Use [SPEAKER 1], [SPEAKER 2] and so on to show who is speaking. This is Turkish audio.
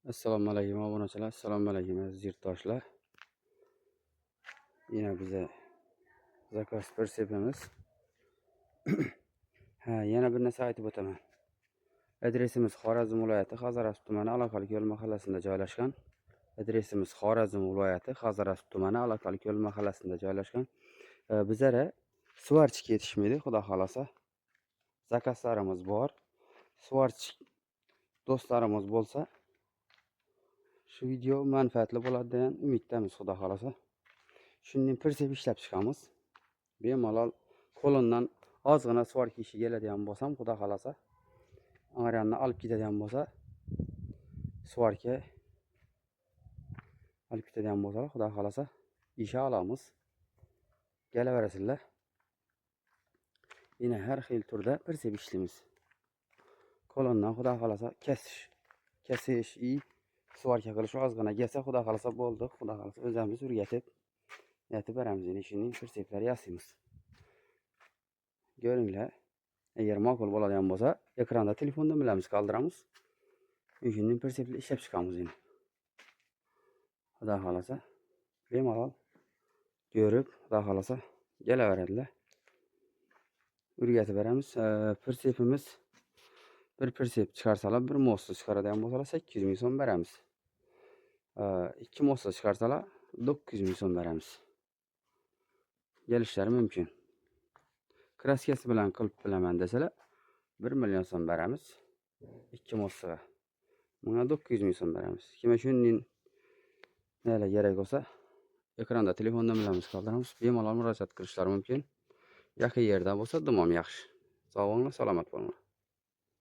[SPEAKER 1] Assalomu alaykum obunachilar, assalomu alaykum aziz yurtdoshlar. Yine bize zakaz persepimiz. Yana bir narsa aytib o'taman. Adresimiz Xorazm viloyati Hazorasp tumani Aloqalik yo'l mahallasida joylashgan. Adresimiz Xorazm viloyati Hazorasp tumani Aloqalik yo'l mahallasida joylashgan. Bizlere suvarchik yetishmaydi, xudo xolasa. Zakazlarimiz bor. Suvarchik do'stlarimiz bo'lsa, şu video manfaatli bo'ladi degan umiddamiz, xudo xolasa. Shundan persep ishlab chiqamiz. Bemalol qo'limdan ozgina suvarka ishi keladigan bo'lsam, xudo xolasa, angaryanni olib ketadigan bo'lsa, suvarka olib ketadigan bo'lsa, xudo xolasa, isha olamiz. Kelaverasizlar. Yine her xil turda persep ishlaymiz. Qo'limdan xudo xolasa kesish, suvarka qilish ozgina kelsa, xudo xolasa bo'ldi. Xudo xolasa o'zimiz yetib beramiz. Yine shuning perseplar yasaymiz. Görünglar. Eğer ma'qul bo'ladigan bo'lsa, ekranda telefon nomerlarimizni qoldiramiz. O'shandan perseplar ishlab chiqamiz yine. Xudo xolasa, bemalol ko'rib, xudo xolasa kelaveradilar. O'rgatib beramiz. Persepimiz bir persep chiqarsalar, bir mo'sta chiqaradigan bo'lsalar 800 ming so'm beramiz. 2 mo'sta chiqarsalar 900 ming so'm beramiz. Kelishlari mumkin. Kraskasi bilan qilib bilaman desalar 1 million so'm beramiz. 2 mo'staga. Buna 900 ming so'm beramiz. Kim shundan neler kerak bo'lsa, ekranda telefon nomerlarimizni qoldiramiz. Bemalol murojaat qilishlari mumkin. Yaqin yerda bo'lsa, dumam yaxshi. Sog' bo'linglar, salomat bo'linglar.